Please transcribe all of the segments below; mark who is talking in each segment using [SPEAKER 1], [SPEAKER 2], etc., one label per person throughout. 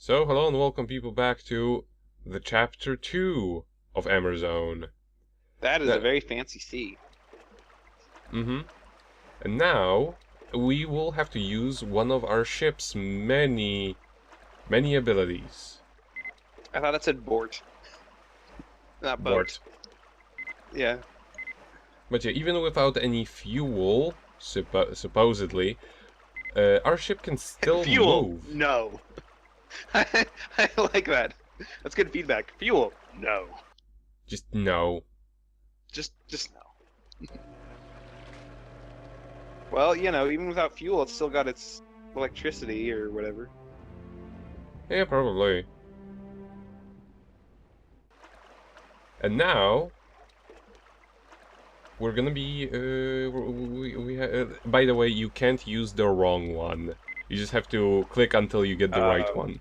[SPEAKER 1] So, hello and welcome people back to the chapter 2 of Amerzone.
[SPEAKER 2] That is
[SPEAKER 1] Now,
[SPEAKER 2] a very fancy sea.
[SPEAKER 1] mm-hmm. And now, we will have to use one of our ship's many abilities.
[SPEAKER 2] I thought it said bort, not boat.
[SPEAKER 1] Bort.
[SPEAKER 2] Yeah.
[SPEAKER 1] But yeah, even without any fuel, supposedly, our ship can still
[SPEAKER 2] Fuel,
[SPEAKER 1] move.
[SPEAKER 2] no. I like that. That's good feedback. Fuel, no.
[SPEAKER 1] Just no.
[SPEAKER 2] Just no. Well, even without fuel, it's still got its electricity or whatever.
[SPEAKER 1] Yeah, probably. And now, we're gonna be, by the way, you can't use the wrong one. You just have to click until you get the right
[SPEAKER 2] Uh,
[SPEAKER 1] one.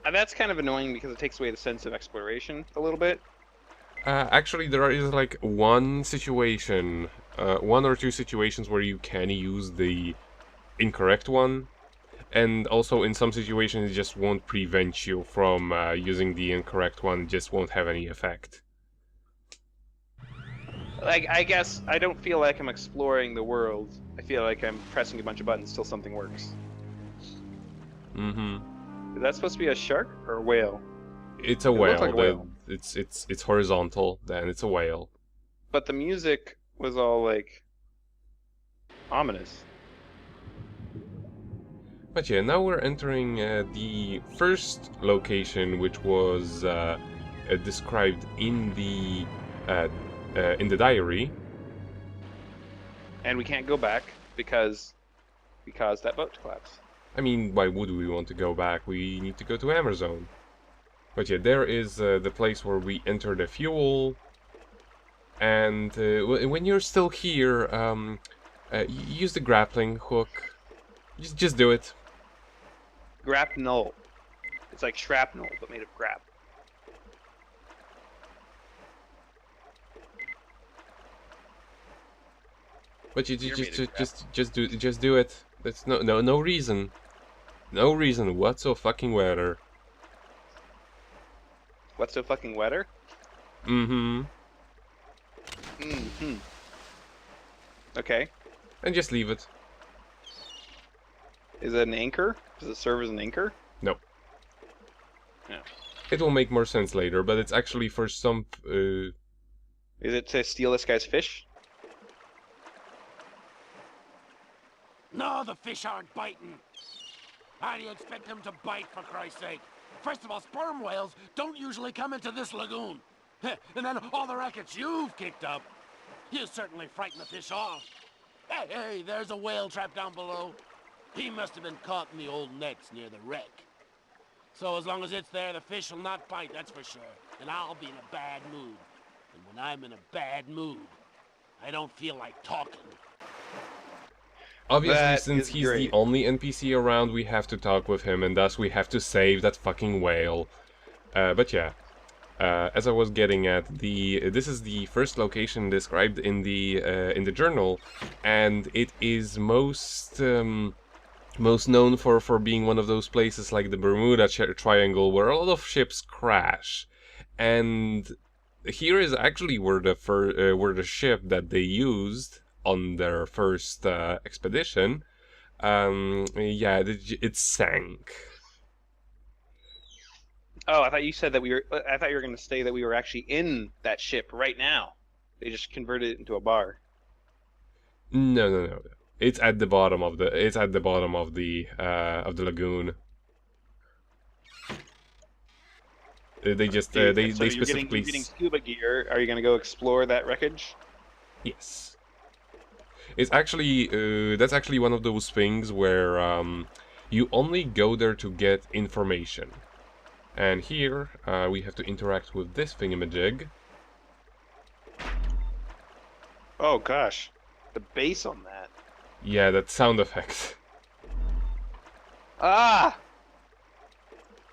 [SPEAKER 2] and that's kind of annoying because it takes away the sense of exploration a little bit.
[SPEAKER 1] Actually, there is like one situation, one or two situations where you can use the incorrect one, and also in some situations it just won't prevent you from using the incorrect one, it just won't have any effect.
[SPEAKER 2] Like, I guess I don't feel like I'm exploring the world. I feel like I'm pressing a bunch of buttons till something works.
[SPEAKER 1] Mm-hmm.
[SPEAKER 2] Is that supposed to be a shark or a whale?
[SPEAKER 1] It's a
[SPEAKER 2] It looked
[SPEAKER 1] whale.
[SPEAKER 2] like a whale.
[SPEAKER 1] It's horizontal, then it's a whale.
[SPEAKER 2] But the music was all like ominous.
[SPEAKER 1] But yeah, now we're entering the first location, which was described uh, in the diary.
[SPEAKER 2] And we can't go back because that boat collapsed.
[SPEAKER 1] I mean, why would we want to go back? We need to go to Amerzone. But yeah, there is the place where we enter the fuel. And when you're still here, use the grappling hook. Just do it.
[SPEAKER 2] Grapnel. It's like shrapnel, but made of grap.
[SPEAKER 1] But you
[SPEAKER 2] You're made of grap.
[SPEAKER 1] just do it. That's no reason. No reason whatsoever.
[SPEAKER 2] What's so fucking wetter?
[SPEAKER 1] Mm-hmm.
[SPEAKER 2] Mm-hmm. Okay.
[SPEAKER 1] And just leave it.
[SPEAKER 2] Is it an anchor? Does it serve as an anchor?
[SPEAKER 1] No.
[SPEAKER 2] No.
[SPEAKER 1] It will make more sense later, but it's actually for some...
[SPEAKER 2] Is it to steal this guy's fish?
[SPEAKER 3] No, the fish aren't biting. How do you expect them to bite, for Christ's sake? First of all, sperm whales don't usually come into this lagoon. And then all the rackets you've kicked up. You certainly frightened the fish off. Hey, there's a whale trap down below. He must have been caught in the old nets near the wreck. So as long as it's there, the fish will not bite, that's for sure. And I'll be in a bad mood. And when I'm in a bad mood, I don't feel like talking.
[SPEAKER 1] Obviously,
[SPEAKER 2] That
[SPEAKER 1] since
[SPEAKER 2] is
[SPEAKER 1] he's the
[SPEAKER 2] great.
[SPEAKER 1] only NPC around, we have to talk with him, and thus we have to save that fucking whale. But yeah, as I was getting at, this is the first location described in the journal, and it is most known for being one of those places like the Bermuda Triangle, where a lot of ships crash, and here is actually where the ship that they used on their first expedition, yeah, it sank.
[SPEAKER 2] Oh, I thought you said that we were. I thought you were going to say that we were actually in that ship right now. They just converted it into a bar.
[SPEAKER 1] No. It's at the bottom of the lagoon. They just
[SPEAKER 2] So
[SPEAKER 1] they
[SPEAKER 2] you're
[SPEAKER 1] specifically
[SPEAKER 2] getting scuba gear. Are you going to go explore that wreckage?
[SPEAKER 1] yes. It's actually that's actually one of those things where you only go there to get information. And here we have to interact with this thingamajig.
[SPEAKER 2] Oh gosh, the bass on that.
[SPEAKER 1] Yeah, that sound effect.
[SPEAKER 2] Ah!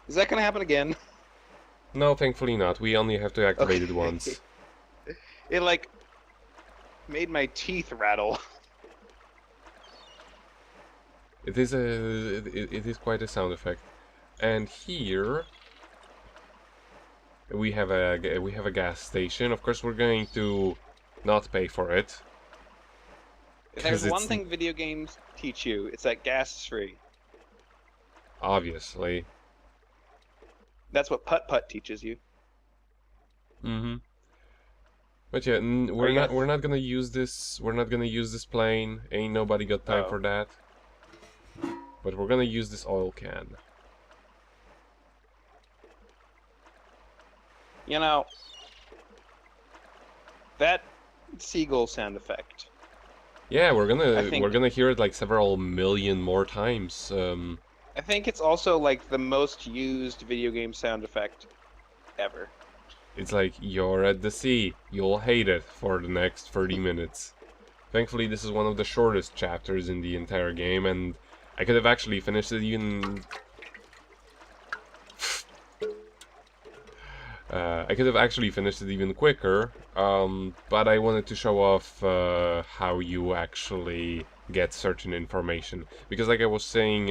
[SPEAKER 2] Is that going to happen again?
[SPEAKER 1] No, thankfully not. We only have to activate it once.
[SPEAKER 2] It like made my teeth rattle.
[SPEAKER 1] It is it is quite a sound effect. And here we have a gas station. Of course, we're going to not pay for it.
[SPEAKER 2] If there's
[SPEAKER 1] 'Cause
[SPEAKER 2] one
[SPEAKER 1] it's
[SPEAKER 2] thing video games teach you, it's that gas is free.
[SPEAKER 1] obviously.
[SPEAKER 2] That's what putt-putt teaches you.
[SPEAKER 1] Mm-hmm. But yeah, we're not gonna use this. We're not gonna use this plane. Ain't nobody got time
[SPEAKER 2] Oh.
[SPEAKER 1] for that. But we're gonna use this oil can.
[SPEAKER 2] You know, that seagull sound effect.
[SPEAKER 1] Yeah,
[SPEAKER 2] I think-
[SPEAKER 1] we're gonna hear it like several million more times.
[SPEAKER 2] I think it's also like the most used video game sound effect ever.
[SPEAKER 1] It's like you're at the sea. You'll hate it for the next 30 minutes. Thankfully, this is one of the shortest chapters in the entire game, and I could have actually finished it even. I could have actually finished it even quicker, but I wanted to show off how you actually get certain information. Because, like I was saying,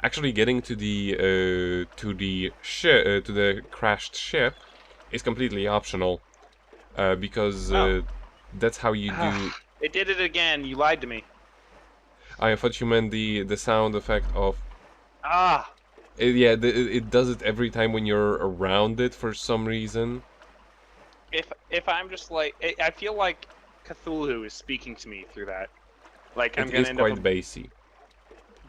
[SPEAKER 1] actually getting to the to the crashed ship is completely optional, because
[SPEAKER 2] Oh.
[SPEAKER 1] that's how you do.
[SPEAKER 2] It did it again. You lied to me.
[SPEAKER 1] I thought you meant the sound effect of.
[SPEAKER 2] Ah.
[SPEAKER 1] Yeah, it does it every time when you're around it for some reason.
[SPEAKER 2] If I'm just like, I feel like Cthulhu is speaking to me through that. Like I'm
[SPEAKER 1] It
[SPEAKER 2] gonna
[SPEAKER 1] is
[SPEAKER 2] end
[SPEAKER 1] quite
[SPEAKER 2] up a
[SPEAKER 1] bassy.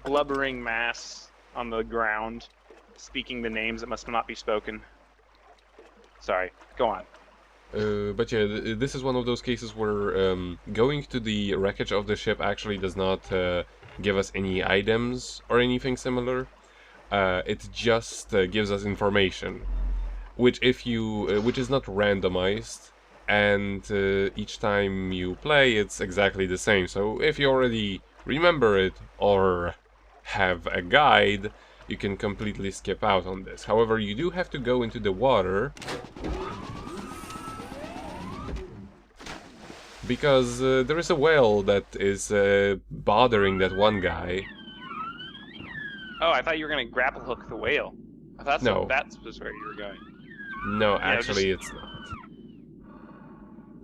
[SPEAKER 2] blubbering mass on the ground, speaking the names that must not be spoken. Sorry, go on.
[SPEAKER 1] But yeah, this is one of those cases where going to the wreckage of the ship actually does not give us any items or anything similar. It just gives us information, which which is not randomized, and each time you play, it's exactly the same. So if you already remember it or have a guide, you can completely skip out on this. However, you do have to go into the water. Because there is a whale that is bothering that one guy.
[SPEAKER 2] Oh, I thought you were gonna grapple hook the whale. I thought
[SPEAKER 1] No.
[SPEAKER 2] that was where you were going.
[SPEAKER 1] No, actually it's not.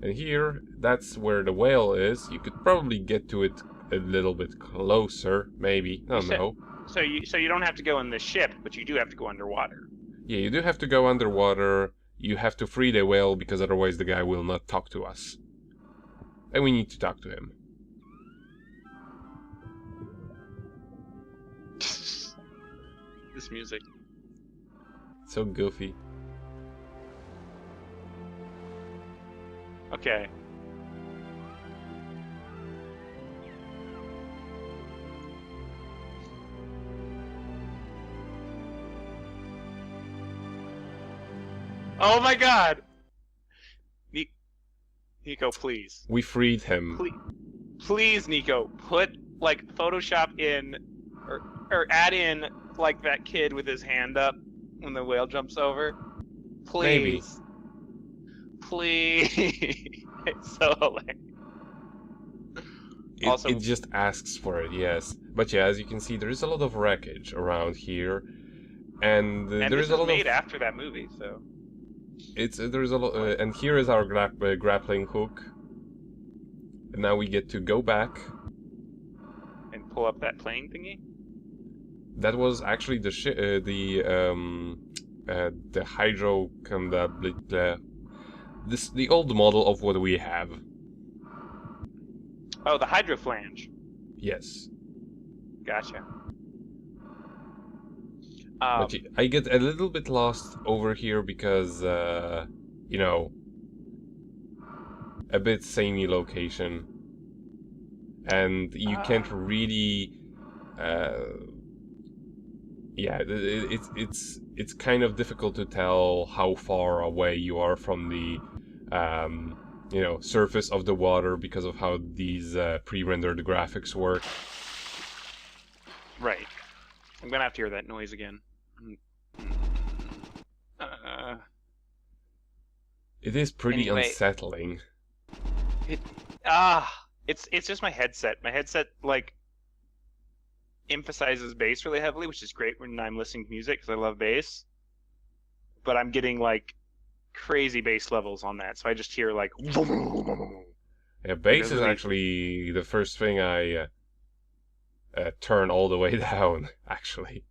[SPEAKER 1] And here, that's where the whale is. You could probably get to it a little bit closer, maybe. I don't know.
[SPEAKER 2] So you don't have to go in the ship, but you do have to go underwater.
[SPEAKER 1] Yeah, you do have to go underwater. You have to free the whale because otherwise the guy will not talk to us. And we need to talk to him.
[SPEAKER 2] This music.
[SPEAKER 1] So goofy.
[SPEAKER 2] Okay. Oh my god! Nico, please.
[SPEAKER 1] We freed him.
[SPEAKER 2] Please, Nico, put, like, Photoshop in, or add in, like, that kid with his hand up when the whale jumps over. Please.
[SPEAKER 1] Maybe.
[SPEAKER 2] Please. It's so hilarious. Also-
[SPEAKER 1] It just asks for it, yes. But yeah, as you can see, there is a lot of wreckage around here. And,
[SPEAKER 2] And
[SPEAKER 1] there
[SPEAKER 2] this
[SPEAKER 1] is a
[SPEAKER 2] was
[SPEAKER 1] lot
[SPEAKER 2] made
[SPEAKER 1] of...
[SPEAKER 2] after that movie, so...
[SPEAKER 1] There's a lot, and here is our grappling hook. And now we get to go back.
[SPEAKER 2] And pull up that plane thingy?
[SPEAKER 1] That was actually the hydro the old model of what we have.
[SPEAKER 2] Oh, the hydroflange.
[SPEAKER 1] Yes.
[SPEAKER 2] Gotcha.
[SPEAKER 1] But I get a little bit lost over here because, you know, a bit samey location. And you can't really, yeah, it's kind of difficult to tell how far away you are from the, you know, surface of the water because of how these pre-rendered graphics work.
[SPEAKER 2] Right. I'm gonna have to hear that noise again.
[SPEAKER 1] It is pretty
[SPEAKER 2] Anyway.
[SPEAKER 1] unsettling.
[SPEAKER 2] It's just my headset. My headset, like, emphasizes bass really heavily, which is great when I'm listening to music because I love bass. But I'm getting like crazy bass levels on that, so I just hear like.
[SPEAKER 1] Yeah, bass is
[SPEAKER 2] really-
[SPEAKER 1] actually the first thing I turn all the way down, actually.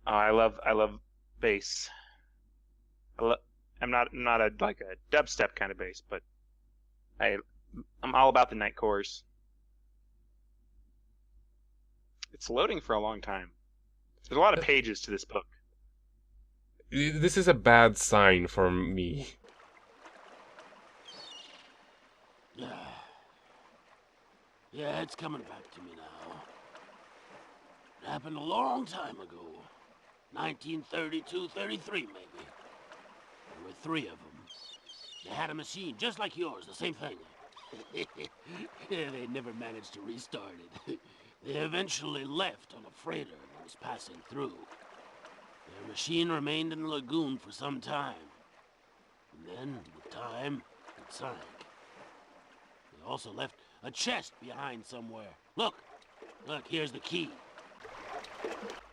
[SPEAKER 2] Oh, I love bass. I'm not a like a dubstep kind of bass, but I'm all about the night chorus. It's loading for a long time. There's a lot of pages to this book.
[SPEAKER 1] This is a bad sign for me.
[SPEAKER 3] Yeah, it's coming back to me now. It happened a long time ago. 1932, 33 maybe. There were 3 of them. They had a machine just like yours, the same thing. Yeah, they never managed to restart it. They eventually left on a freighter that was passing through. Their machine remained in the lagoon for some time. And then, with time, it sank. They also left a chest behind somewhere. Look, here's the key.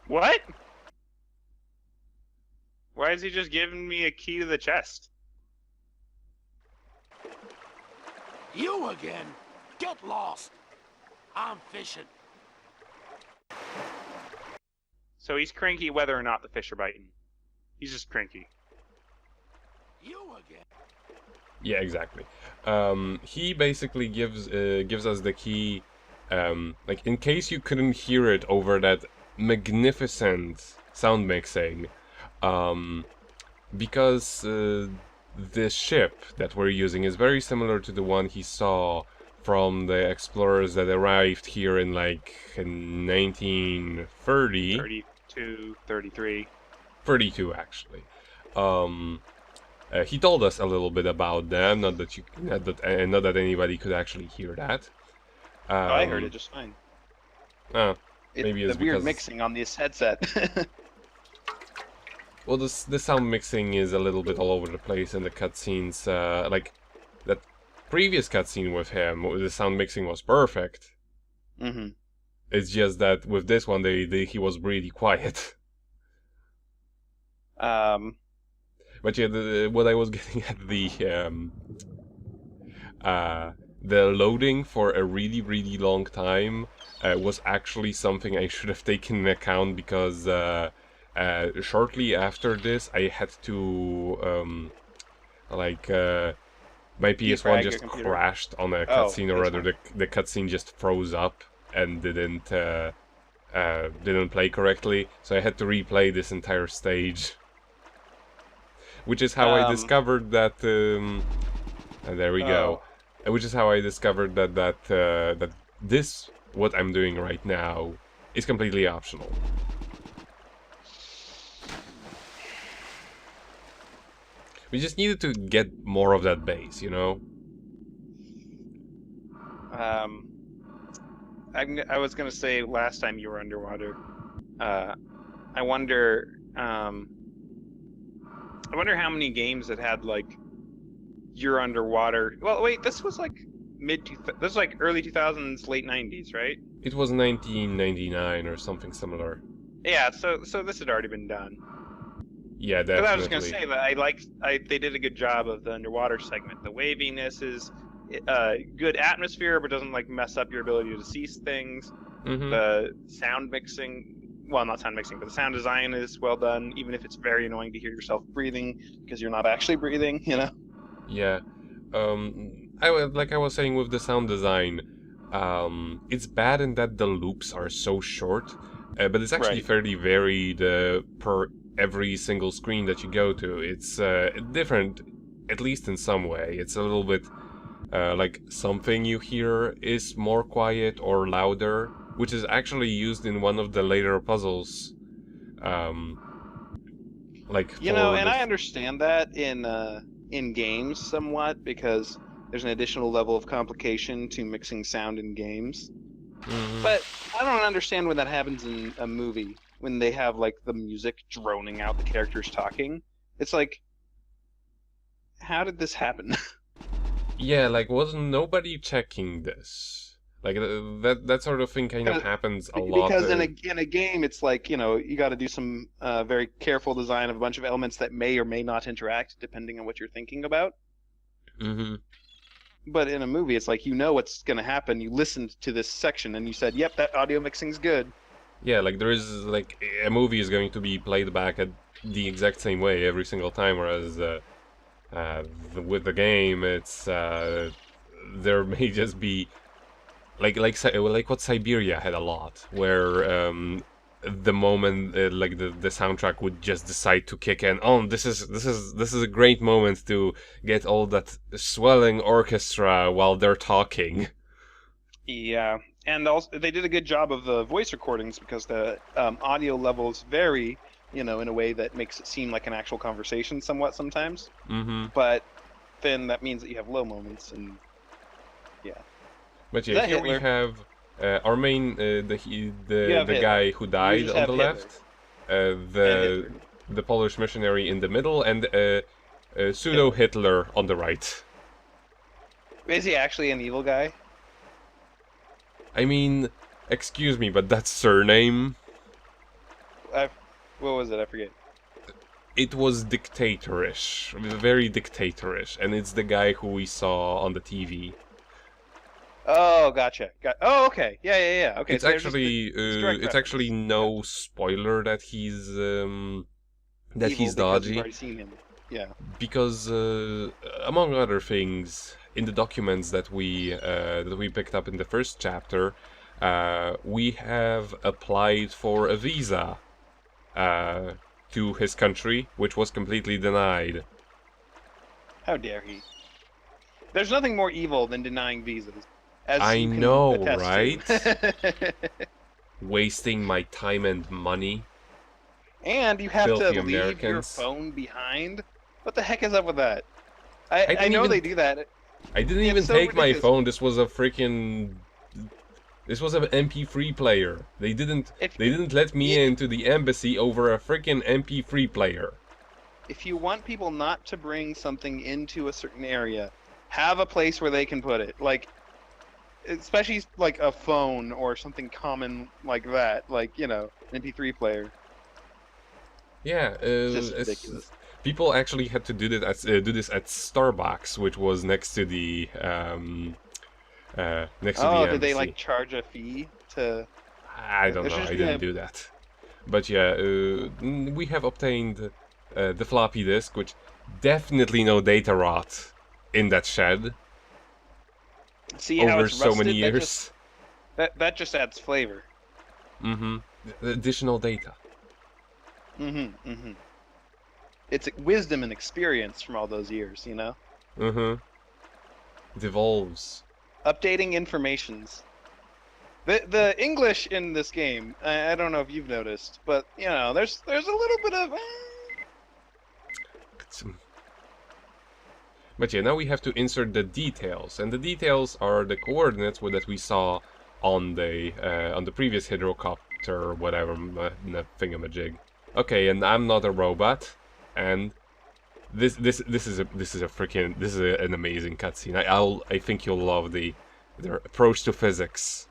[SPEAKER 2] What? Why is he just giving me a key to the chest?
[SPEAKER 3] You again? Get lost. I'm fishing.
[SPEAKER 2] So he's cranky whether or not the fish are biting. He's just cranky.
[SPEAKER 3] You again?
[SPEAKER 1] Yeah, exactly. He basically gives us the key, like in case you couldn't hear it over that magnificent sound mixing, because the ship that we're using is very similar to the one he saw from the explorers that arrived here in like in 1930.
[SPEAKER 2] 32, 33.
[SPEAKER 1] 32 actually. He told us a little bit about them, not that anybody could actually hear that.
[SPEAKER 4] Oh, I heard it just fine.
[SPEAKER 1] Maybe it's
[SPEAKER 4] the weird
[SPEAKER 1] because-
[SPEAKER 4] mixing on this headset.
[SPEAKER 1] Well, the sound mixing is a little bit all over the place in the cutscenes. Like that previous cutscene with him, the sound mixing was perfect.
[SPEAKER 4] Mm-hmm.
[SPEAKER 1] It's just that with this one, he was really quiet. But yeah, what I was getting at, the loading for a really, really long time was actually something I should have taken into account because shortly after this, I had to my PS1
[SPEAKER 4] Defrag
[SPEAKER 1] just
[SPEAKER 4] your computer?
[SPEAKER 1] crashed on a
[SPEAKER 4] Oh,
[SPEAKER 1] cutscene, or
[SPEAKER 4] that's
[SPEAKER 1] rather, the cutscene just froze up and didn't play correctly. So I had to replay this entire stage. Which is how I discovered that. And there we go. Which is how I discovered that this, what I'm doing right now, is completely optional. We just needed to get more of that bass, you know.
[SPEAKER 2] I was gonna say last time you were underwater. I wonder. I wonder how many games that had like you're underwater. Well, wait, this was like this was like early 2000s, late 90s, right?
[SPEAKER 1] It was 1999 or something similar.
[SPEAKER 2] Yeah, so this had already been done.
[SPEAKER 1] Yeah,
[SPEAKER 2] Because
[SPEAKER 1] definitely.
[SPEAKER 2] I was just gonna say that they did a good job of the underwater segment. The waviness is good atmosphere, but doesn't like mess up your ability to see things.
[SPEAKER 1] Mm-hmm.
[SPEAKER 2] The sound mixing. Well, not sound mixing, but the sound design is well done, even if it's very annoying to hear yourself breathing because you're not actually breathing, you know?
[SPEAKER 1] Yeah. Like I was saying with the sound design, it's bad in that the loops are so short, but it's actually
[SPEAKER 2] Right.
[SPEAKER 1] fairly varied per every single screen that you go to. It's different, at least in some way. It's a little bit like something you hear is more quiet or louder, which is actually used in one of the later puzzles. Like
[SPEAKER 4] You
[SPEAKER 1] for
[SPEAKER 4] know, and
[SPEAKER 1] the-
[SPEAKER 4] I understand that in games somewhat because there's an additional level of complication to mixing sound in games.
[SPEAKER 1] Mhm.
[SPEAKER 4] But I don't understand when that happens in a movie when they have like the music droning out the characters talking. It's like, how did this happen?
[SPEAKER 1] Yeah, like wasn't nobody checking this? Like that sort of thing kind of happens a lot.
[SPEAKER 4] Because in a game, it's like, you got to do some very careful design of a bunch of elements that may or may not interact depending on what you're thinking about.
[SPEAKER 1] Mm-hmm.
[SPEAKER 4] But in a movie, it's like, what's going to happen. You listened to this section and you said, "Yep, that audio mixing's good."
[SPEAKER 1] Yeah, like there is like a movie is going to be played back at the exact same way every single time, whereas with the game, it's there may just be like what Siberia had a lot, where the moment like the soundtrack would just decide to kick in. Oh, this is a great moment to get all that swelling orchestra while they're talking.
[SPEAKER 4] Yeah, and also they did a good job of the voice recordings because the audio levels vary, in a way that makes it seem like an actual conversation somewhat sometimes.
[SPEAKER 1] Mm-hmm.
[SPEAKER 4] But then that means that you have low moments, and yeah.
[SPEAKER 1] But yeah, here we have our main the guy who died on the left, the Polish missionary in the middle, and pseudo Hitler on the right.
[SPEAKER 4] Is he actually an evil guy?
[SPEAKER 1] I mean, excuse me, but that surname.
[SPEAKER 4] What was it? I forget.
[SPEAKER 1] It was dictatorish, very dictatorish, and it's the guy who we saw on the TV.
[SPEAKER 4] Oh, gotcha. Oh, okay. Yeah. Okay.
[SPEAKER 1] It's
[SPEAKER 4] so
[SPEAKER 1] it's actually no spoiler that he's dodgy.
[SPEAKER 4] You've already seen him. Yeah.
[SPEAKER 1] Because among other things, in the documents that we picked up in the first chapter, we have applied for a visa to his country, which was completely denied.
[SPEAKER 4] How dare he? There's nothing more evil than denying visas.
[SPEAKER 1] I know, right? Wasting my time and money.
[SPEAKER 4] And you have to
[SPEAKER 1] Filthy
[SPEAKER 4] leave your
[SPEAKER 1] Americans.
[SPEAKER 4] phone behind? What the heck is up with that? I know they do that.
[SPEAKER 1] I didn't
[SPEAKER 4] It's
[SPEAKER 1] even
[SPEAKER 4] so
[SPEAKER 1] take my
[SPEAKER 4] ridiculous.
[SPEAKER 1] phone. This was a freaking. This was an MP3 player. They didn't let me into the embassy over a freaking MP3 player.
[SPEAKER 4] If you want people not to bring something into a certain area, have a place where they can put it. Like, especially like a phone or something common like that. Like, an MP3 player.
[SPEAKER 1] Yeah,
[SPEAKER 4] It's just ridiculous.
[SPEAKER 1] People actually had to do this at Starbucks, which was next to the next to the
[SPEAKER 4] Oh,
[SPEAKER 1] embassy.
[SPEAKER 4] did they like charge a fee to?
[SPEAKER 1] I don't know. I didn't do that. But yeah, we have obtained the floppy disk, which definitely no data rot in that shed
[SPEAKER 4] See how
[SPEAKER 1] over
[SPEAKER 4] it's
[SPEAKER 1] so
[SPEAKER 4] rusted?
[SPEAKER 1] many years.
[SPEAKER 4] That just adds flavor.
[SPEAKER 1] Mm-hmm. Additional data.
[SPEAKER 4] Mm-hmm. It's wisdom and experience from all those years,
[SPEAKER 1] Mm-hmm. It evolves.
[SPEAKER 4] Updating informations. The English in this game, I don't know if you've noticed, but there's a little bit of.
[SPEAKER 1] But yeah, now we have to insert the details, and the details are the coordinates that we saw on the previous hydrocopter or whatever thingamajig. Okay, and I'm not a robot, and this is an amazing cutscene. I think you'll love their approach to physics.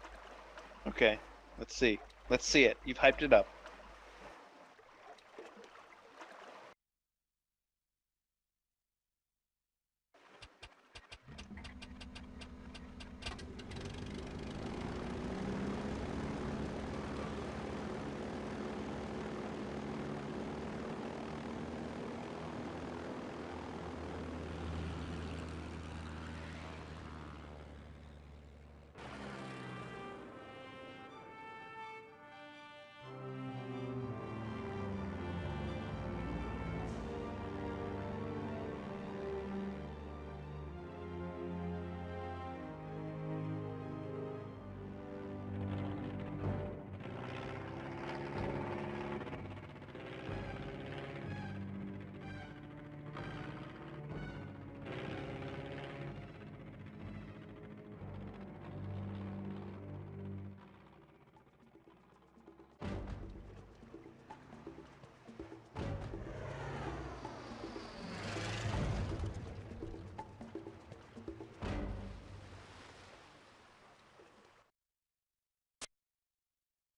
[SPEAKER 4] Okay, let's see it. You've hyped it up.